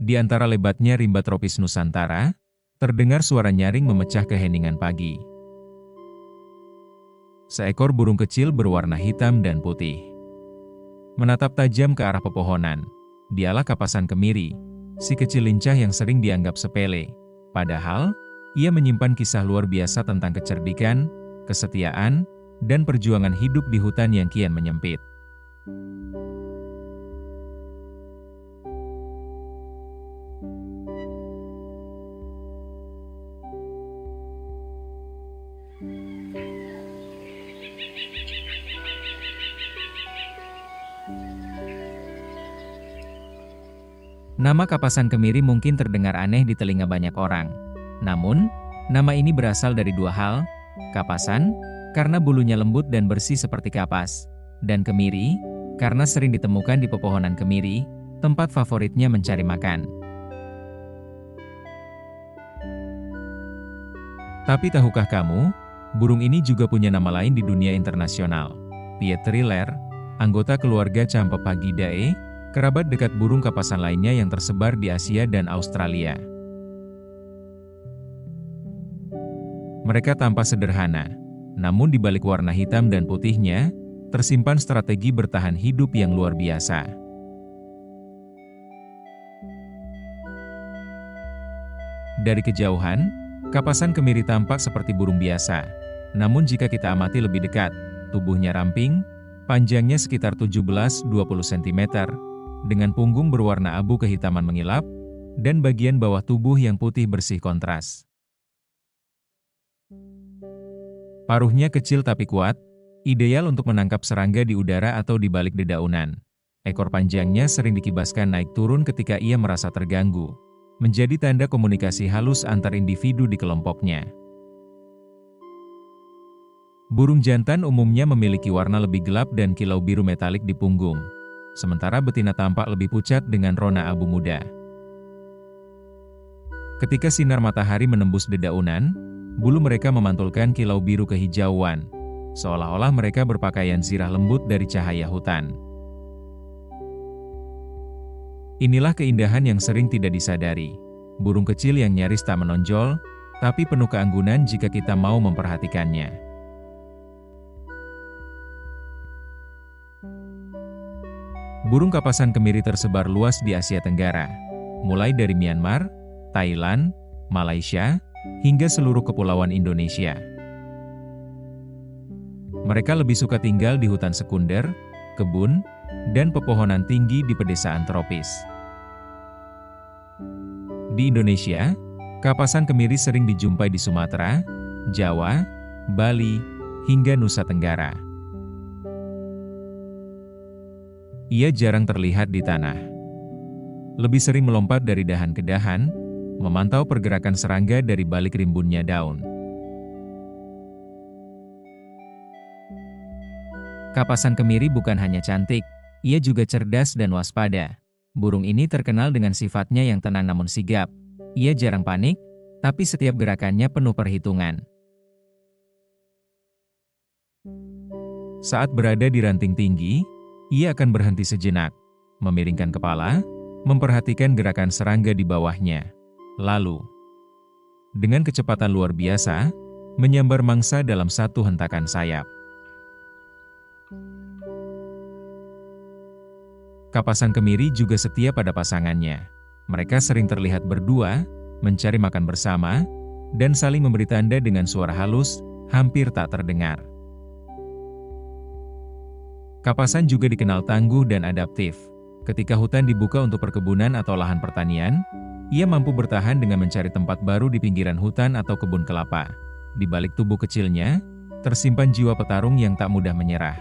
Di antara lebatnya rimba tropis Nusantara, terdengar suara nyaring memecah keheningan pagi. Seekor burung kecil berwarna hitam dan putih menatap tajam ke arah pepohonan. Dialah kapasan kemiri, si kecil lincah yang sering dianggap sepele. Padahal, ia menyimpan kisah luar biasa tentang kecerdikan, kesetiaan, dan perjuangan hidup di hutan yang kian menyempit. Nama kapasan kemiri mungkin terdengar aneh di telinga banyak orang. Namun, nama ini berasal dari dua hal: kapasan, karena bulunya lembut dan bersih seperti kapas, dan kemiri, karena sering ditemukan di pepohonan kemiri, tempat favoritnya mencari makan. Tapi tahukah kamu, burung ini juga punya nama lain di dunia internasional? Piet Riller, anggota keluarga Campephagidae, kerabat dekat burung kapasan lainnya yang tersebar di Asia dan Australia. Mereka tampak sederhana, namun di balik warna hitam dan putihnya, tersimpan strategi bertahan hidup yang luar biasa. Dari kejauhan, kapasan kemiri tampak seperti burung biasa. Namun jika kita amati lebih dekat, tubuhnya ramping, panjangnya sekitar 17-20 cm, dengan punggung berwarna abu kehitaman mengilap, dan bagian bawah tubuh yang putih bersih kontras. Paruhnya kecil tapi kuat, ideal untuk menangkap serangga di udara atau di balik dedaunan. Ekor panjangnya sering dikibaskan naik turun ketika ia merasa terganggu, menjadi tanda komunikasi halus antar individu di kelompoknya. Burung jantan umumnya memiliki warna lebih gelap dan kilau biru metalik di punggung, sementara betina tampak lebih pucat dengan rona abu muda. Ketika sinar matahari menembus dedaunan, bulu mereka memantulkan kilau biru kehijauan, seolah-olah mereka berpakaian zirah lembut dari cahaya hutan. Inilah keindahan yang sering tidak disadari. Burung kecil yang nyaris tak menonjol, tapi penuh keanggunan jika kita mau memperhatikannya. Burung kapasan kemiri tersebar luas di Asia Tenggara, mulai dari Myanmar, Thailand, Malaysia, hingga seluruh kepulauan Indonesia. Mereka lebih suka tinggal di hutan sekunder, kebun, dan pepohonan tinggi di pedesaan tropis. Di Indonesia, kapasan kemiri sering dijumpai di Sumatera, Jawa, Bali, hingga Nusa Tenggara. Ia jarang terlihat di tanah. Lebih sering melompat dari dahan ke dahan, memantau pergerakan serangga dari balik rimbunnya daun. Kapasan kemiri bukan hanya cantik, ia juga cerdas dan waspada. Burung ini terkenal dengan sifatnya yang tenang namun sigap. Ia jarang panik, tapi setiap gerakannya penuh perhitungan. Saat berada di ranting tinggi, ia akan berhenti sejenak, memiringkan kepala, memperhatikan gerakan serangga di bawahnya. Lalu, dengan kecepatan luar biasa, menyambar mangsa dalam satu hentakan sayap. Kapasan kemiri juga setia pada pasangannya. Mereka sering terlihat berdua, mencari makan bersama, dan saling memberi tanda dengan suara halus, hampir tak terdengar. Kapasan juga dikenal tangguh dan adaptif. Ketika hutan dibuka untuk perkebunan atau lahan pertanian, ia mampu bertahan dengan mencari tempat baru di pinggiran hutan atau kebun kelapa. Di balik tubuh kecilnya, tersimpan jiwa petarung yang tak mudah menyerah.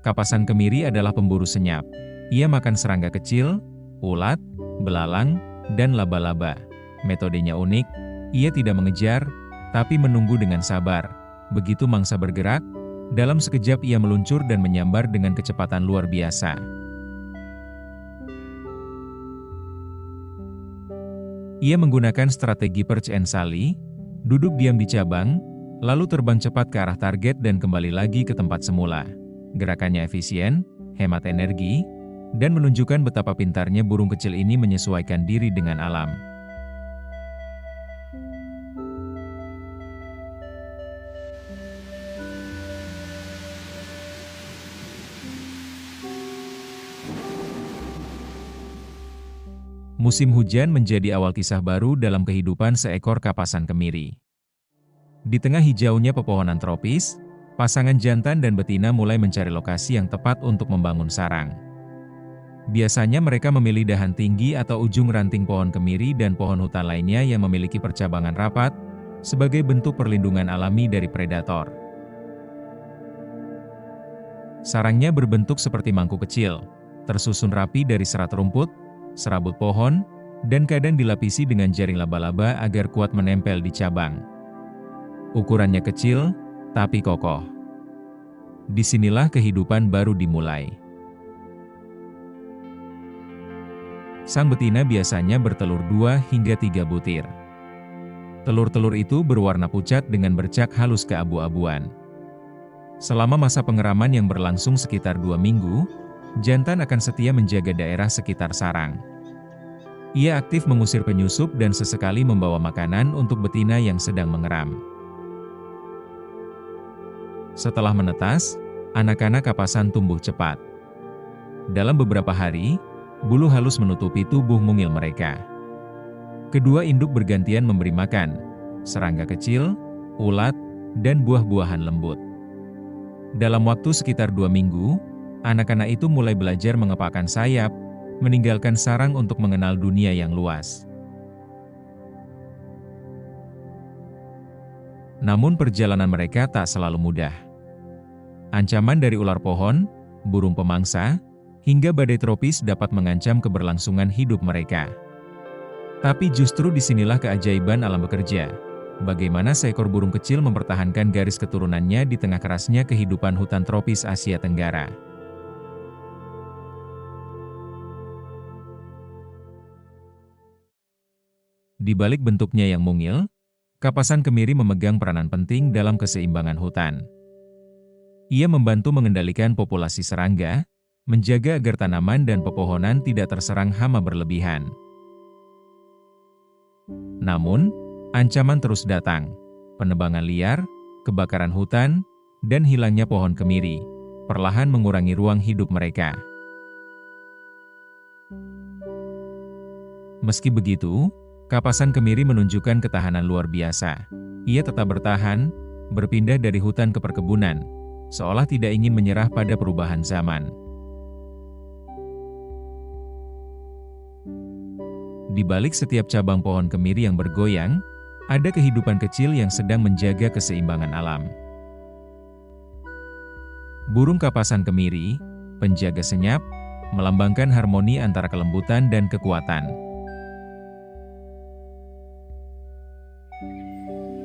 Kapasan kemiri adalah pemburu senyap. Ia makan serangga kecil, ulat, belalang, dan laba-laba. Metodenya unik, ia tidak mengejar, tapi menunggu dengan sabar. Begitu mangsa bergerak, dalam sekejap ia meluncur dan menyambar dengan kecepatan luar biasa. Ia menggunakan strategi perch and sally, duduk diam di cabang, lalu terbang cepat ke arah target dan kembali lagi ke tempat semula. Gerakannya efisien, hemat energi, dan menunjukkan betapa pintarnya burung kecil ini menyesuaikan diri dengan alam. Musim hujan menjadi awal kisah baru dalam kehidupan seekor kapasan kemiri. Di tengah hijaunya pepohonan tropis, pasangan jantan dan betina mulai mencari lokasi yang tepat untuk membangun sarang. Biasanya mereka memilih dahan tinggi atau ujung ranting pohon kemiri dan pohon hutan lainnya yang memiliki percabangan rapat, sebagai bentuk perlindungan alami dari predator. Sarangnya berbentuk seperti mangkuk kecil, tersusun rapi dari serat rumput, serabut pohon, dan kadang dilapisi dengan jaring laba-laba agar kuat menempel di cabang. Ukurannya kecil, tapi kokoh. Disinilah kehidupan baru dimulai. Sang betina biasanya bertelur 2 hingga 3 butir. Telur-telur itu berwarna pucat dengan bercak halus keabu-abuan. Selama masa pengeraman yang berlangsung sekitar 2 minggu, jantan akan setia menjaga daerah sekitar sarang. Ia aktif mengusir penyusup dan sesekali membawa makanan untuk betina yang sedang mengeram. Setelah menetas, anak-anak kapasan tumbuh cepat. Dalam beberapa hari, bulu halus menutupi tubuh mungil mereka. Kedua induk bergantian memberi makan, serangga kecil, ulat, dan buah-buahan lembut. Dalam waktu sekitar 2 minggu, anak-anak itu mulai belajar mengepakkan sayap, meninggalkan sarang untuk mengenal dunia yang luas. Namun perjalanan mereka tak selalu mudah. Ancaman dari ular pohon, burung pemangsa, hingga badai tropis dapat mengancam keberlangsungan hidup mereka. Tapi justru disinilah keajaiban alam bekerja. Bagaimana seekor burung kecil mempertahankan garis keturunannya di tengah kerasnya kehidupan hutan tropis Asia Tenggara. Di balik bentuknya yang mungil, kapasan kemiri memegang peranan penting dalam keseimbangan hutan. Ia membantu mengendalikan populasi serangga, menjaga agar tanaman dan pepohonan tidak terserang hama berlebihan. Namun, ancaman terus datang. Penebangan liar, kebakaran hutan, dan hilangnya pohon kemiri perlahan mengurangi ruang hidup mereka. Meski begitu, kapasan kemiri menunjukkan ketahanan luar biasa. Ia tetap bertahan, berpindah dari hutan ke perkebunan, seolah tidak ingin menyerah pada perubahan zaman. Di balik setiap cabang pohon kemiri yang bergoyang, ada kehidupan kecil yang sedang menjaga keseimbangan alam. Burung kapasan kemiri, penjaga senyap, melambangkan harmoni antara kelembutan dan kekuatan.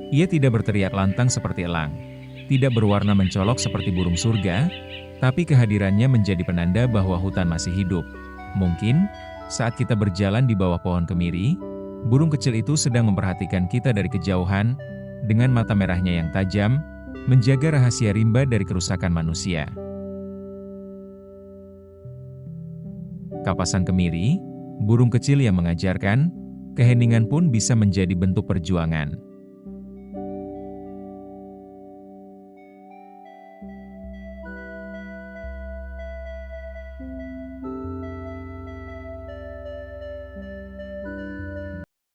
Ia tidak berteriak lantang seperti elang, tidak berwarna mencolok seperti burung surga, tapi kehadirannya menjadi penanda bahwa hutan masih hidup. Mungkin, saat kita berjalan di bawah pohon kemiri, burung kecil itu sedang memperhatikan kita dari kejauhan, dengan mata merahnya yang tajam, menjaga rahasia rimba dari kerusakan manusia. Kapasan kemiri, burung kecil yang mengajarkan, keheningan pun bisa menjadi bentuk perjuangan.